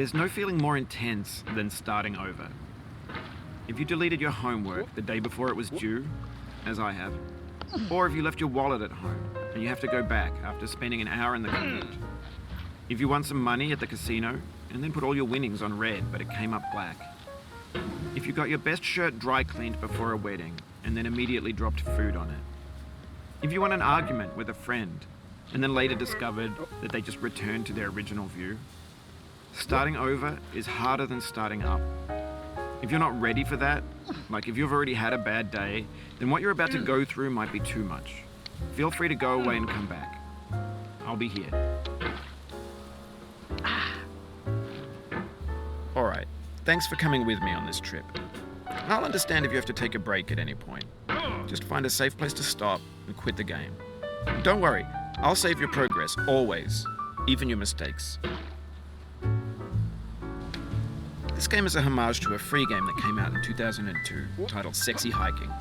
There's no feeling more intense than starting over. If you deleted your homework the day before it was due, as I have, or if you left your wallet at home and you have to go back after spending an hour in the commute. If you won some money at the casino and then put all your winnings on red but it came up black. If you got your best shirt dry cleaned before a wedding and then immediately dropped food on it. If you won an argument with a friend and then later discovered that they just returned to their original view. Starting over is harder than starting up. If you're not ready for that, like if you've already had a bad day, then what you're about to go through might be too much. Feel free to go away and come back. I'll be here. Alright, thanks for coming with me on this trip. I'll understand if you have to take a break at any point. Just find a safe place to stop and quit the game. Don't worry, I'll save your progress, always, even your mistakes. This game is a homage to a free game that came out in 2002, titled Sexy Hiking.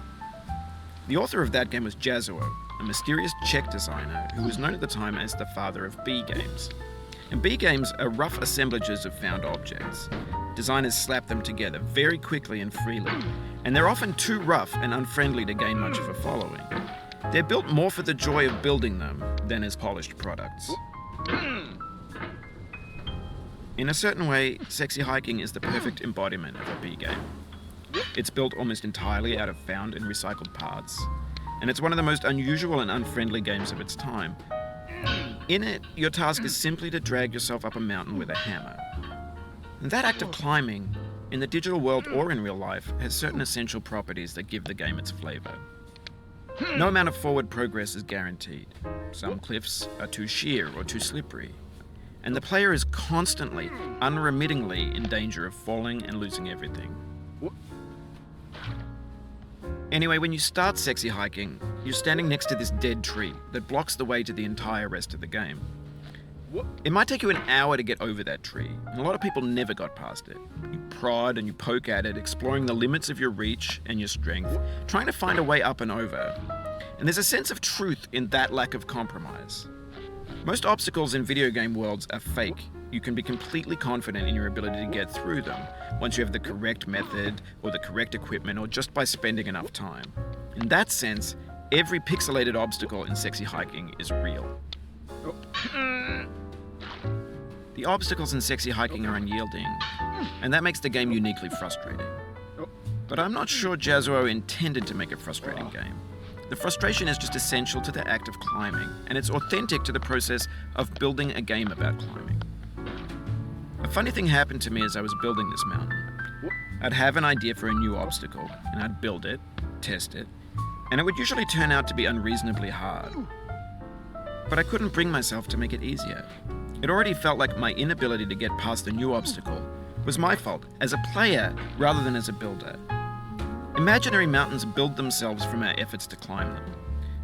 The author of that game was Jazuo, a mysterious Czech designer who was known at the time as the father of B games. And B games are rough assemblages of found objects. Designers slap them together very quickly and freely, and they're often too rough and unfriendly to gain much of a following. They're built more for the joy of building them than as polished products. In a certain way, Sexy Hiking is the perfect embodiment of a B game. It's built almost entirely out of found and recycled parts, and it's one of the most unusual and unfriendly games of its time. In it, your task is simply to drag yourself up a mountain with a hammer. And that act of climbing, in the digital world or in real life, has certain essential properties that give the game its flavor. No amount of forward progress is guaranteed. Some cliffs are too sheer or too slippery. And the player is constantly, unremittingly in danger of falling and losing everything. Anyway, when you start Sexy Hiking, you're standing next to this dead tree that blocks the way to the entire rest of the game. It might take you an hour to get over that tree, and a lot of people never got past it. You prod and you poke at it, exploring the limits of your reach and your strength, trying to find a way up and over. And there's a sense of truth in that lack of compromise. Most obstacles in video game worlds are fake. You can be completely confident in your ability to get through them once you have the correct method or the correct equipment or just by spending enough time. In that sense, every pixelated obstacle in Sexy Hiking is real. The obstacles in Sexy Hiking are unyielding, and that makes the game uniquely frustrating. But I'm not sure Jazuo intended to make a frustrating game. The frustration is just essential to the act of climbing, and it's authentic to the process of building a game about climbing. A funny thing happened to me as I was building this mountain. I'd have an idea for a new obstacle, and I'd build it, test it, and it would usually turn out to be unreasonably hard. But I couldn't bring myself to make it easier. It already felt like my inability to get past the new obstacle was my fault as a player rather than as a builder. Imaginary mountains build themselves from our efforts to climb them,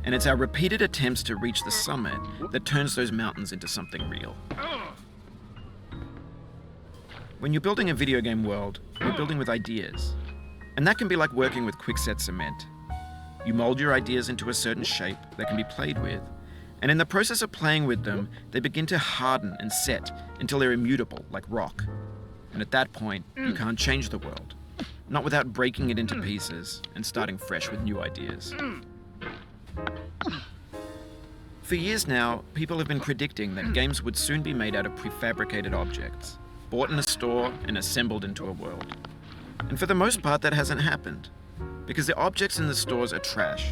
and it's our repeated attempts to reach the summit that turns those mountains into something real. When you're building a video game world, you're building with ideas, and that can be like working with quickset cement. You mold your ideas into a certain shape that can be played with, and in the process of playing with them, they begin to harden and set until they're immutable, like rock. And at that point, you can't change the world. Not without breaking it into pieces and starting fresh with new ideas. For years now, people have been predicting that games would soon be made out of prefabricated objects, bought in a store and assembled into a world. And for the most part, that hasn't happened, because the objects in the stores are trash.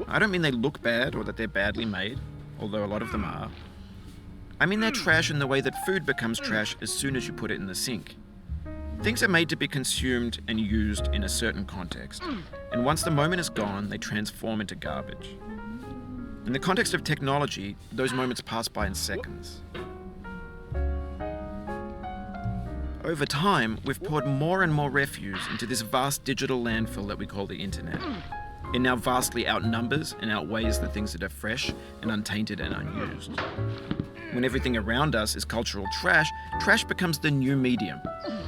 I don't mean they look bad or that they're badly made, although a lot of them are. I mean they're trash in the way that food becomes trash as soon as you put it in the sink. Things are made to be consumed and used in a certain context, and once the moment is gone, they transform into garbage. In the context of technology, those moments pass by in seconds. Over time, we've poured more and more refuse into this vast digital landfill that we call the internet. It now vastly outnumbers and outweighs the things that are fresh and untainted and unused. When everything around us is cultural trash, trash becomes the new medium,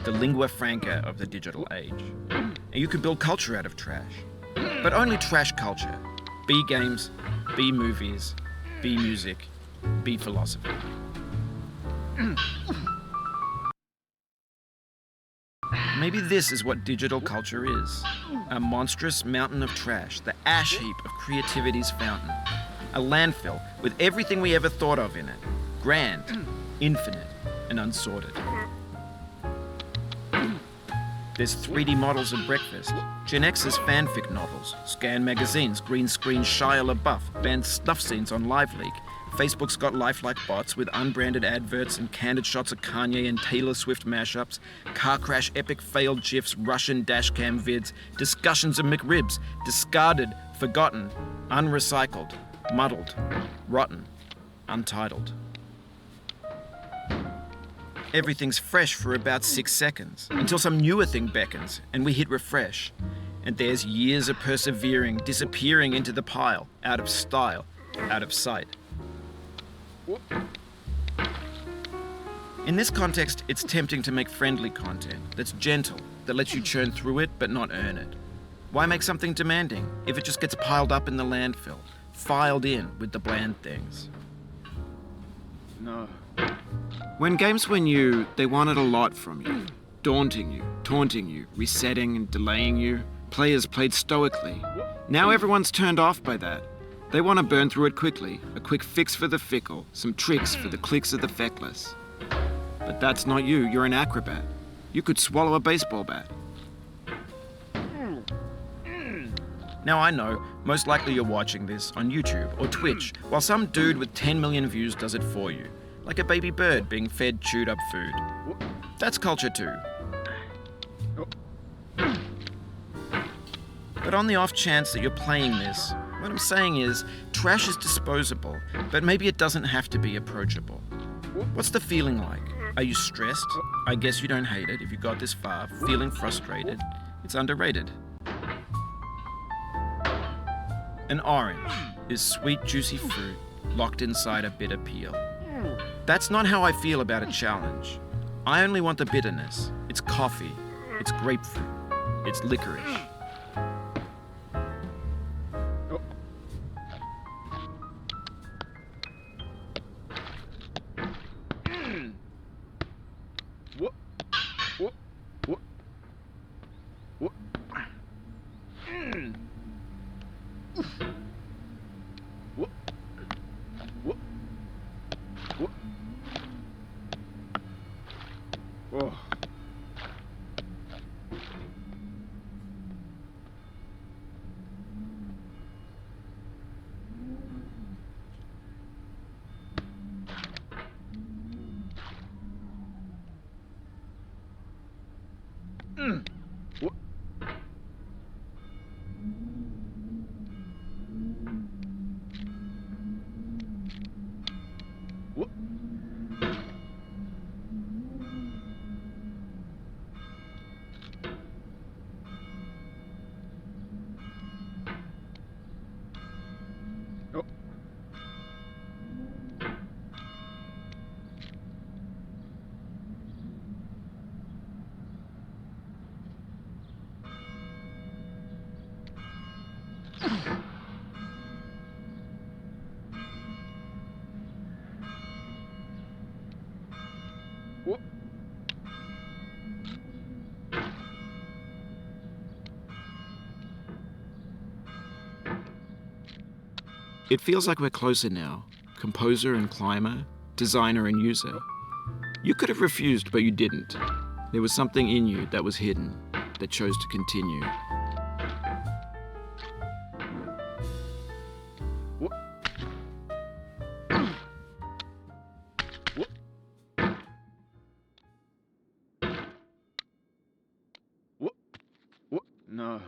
the lingua franca of the digital age. And you can build culture out of trash, but only trash culture. B games, B movies, B music, B philosophy. Maybe this is what digital culture is. A monstrous mountain of trash, the ash heap of creativity's fountain. A landfill with everything we ever thought of in it. Grand, infinite, and unsorted. There's 3D models of breakfast, Gen X's fanfic novels, scan magazines, green screen Shia LaBeouf, banned snuff scenes on LiveLeak. Facebook's got lifelike bots with unbranded adverts and candid shots of Kanye and Taylor Swift mashups, car crash epic failed GIFs, Russian dashcam vids, discussions of McRibs, discarded, forgotten, unrecycled, muddled, rotten, untitled. Everything's fresh for about 6 seconds, until some newer thing beckons, and we hit refresh. And there's years of persevering, disappearing into the pile, out of style, out of sight. In this context, it's tempting to make friendly content that's gentle, that lets you churn through it but not earn it. Why make something demanding if it just gets piled up in the landfill, filed in with the bland things? No. When games were new, they wanted a lot from you. Daunting you, taunting you, resetting and delaying you. Players played stoically. Now everyone's turned off by that. They want to burn through it quickly, a quick fix for the fickle, some tricks for the clicks of the feckless. But that's not you, you're an acrobat. You could swallow a baseball bat. Now I know, most likely you're watching this on YouTube or Twitch, while some dude with 10 million views does it for you. Like a baby bird being fed chewed up food. That's culture too. But on the off chance that you're playing this, what I'm saying is, trash is disposable, but maybe it doesn't have to be approachable. What's the feeling like? Are you stressed? I guess you don't hate it if you got this far. Feeling frustrated? It's underrated. An orange is sweet, juicy fruit locked inside a bitter peel. That's not how I feel about a challenge. I only want the bitterness. It's coffee. It's grapefruit. It's licorice. It feels like we're closer now, composer and climber, designer and user. You could have refused, but you didn't. There was something in you that was hidden, that chose to continue. No.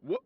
What?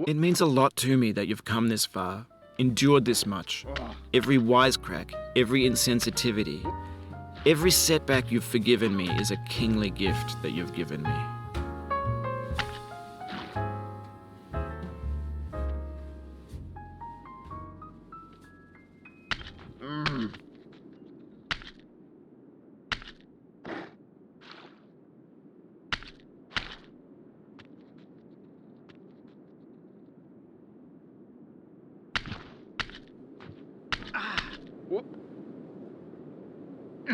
It means a lot to me that you've come this far, endured this much. Every wisecrack, every insensitivity, every setback you've forgiven me is a kingly gift that you've given me.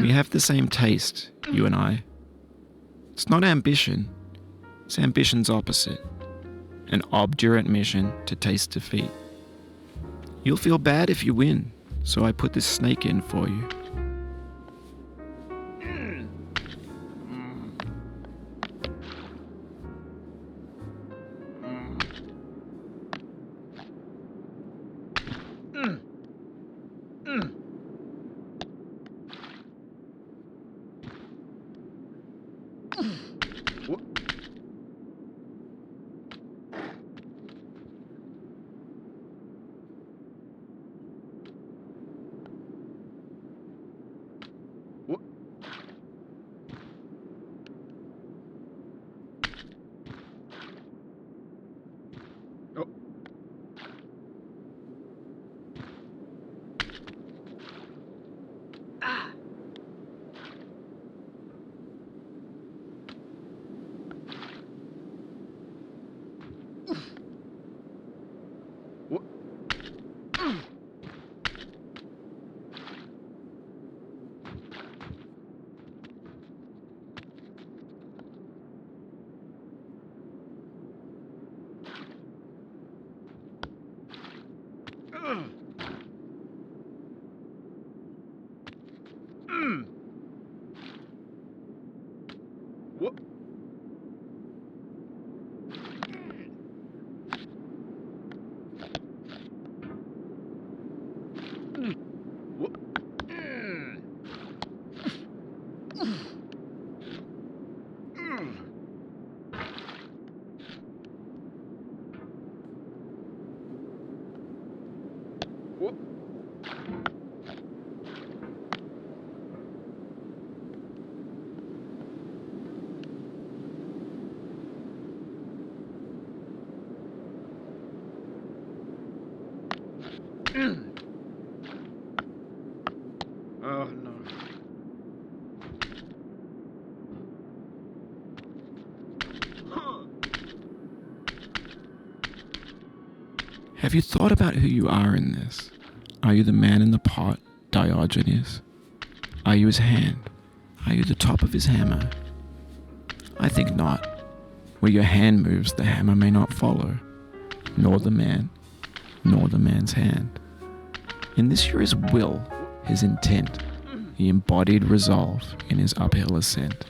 We have the same taste, you and I. It's not ambition, it's ambition's opposite. An obdurate mission to taste defeat. You'll feel bad if you win, so I put this snake in for you. Oh no. Have you thought about who you are in this? Are you the man in the pot, Diogenes? Are you his hand? Are you the top of his hammer? I think not. Where your hand moves, the hammer may not follow, nor the man, nor the man's hand. In this you're his will, his intent, the embodied resolve in his uphill ascent.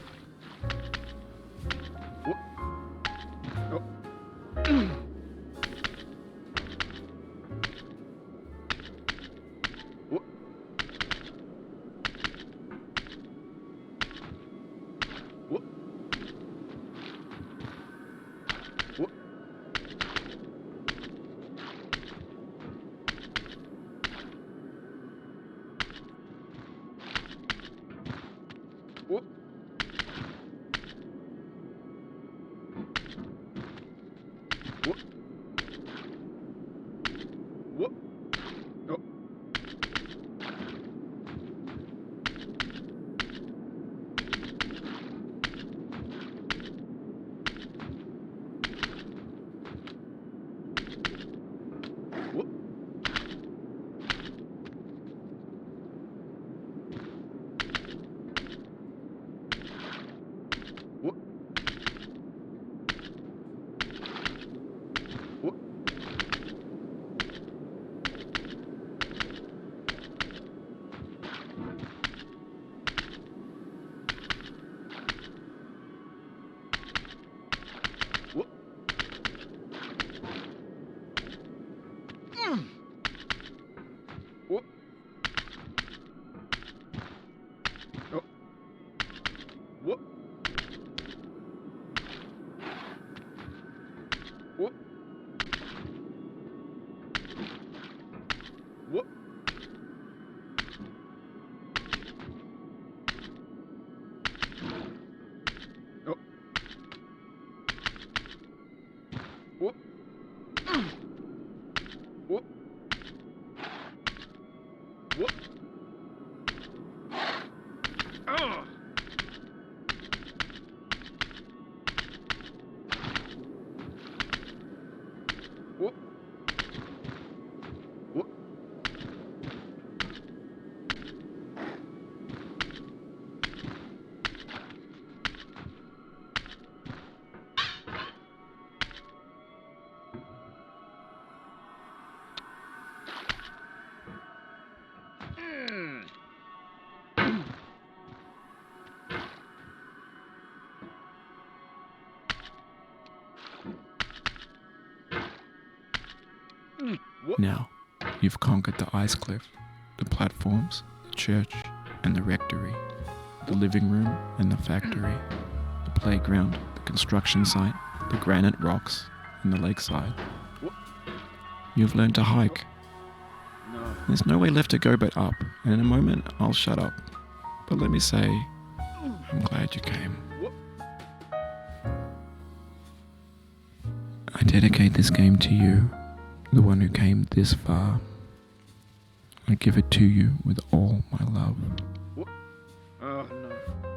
Oh. Whoop. Whoop. Now, you've conquered the ice cliff, the platforms, the church, and the rectory, the living room and the factory, the playground, the construction site, the granite rocks, and the lakeside. You've learned to hike. No. There's no way left to go but up, and in a moment I'll shut up. But let me say, I'm glad you came. I dedicate this game to you, the one who came this far. I give it to you with all my love. Oh no.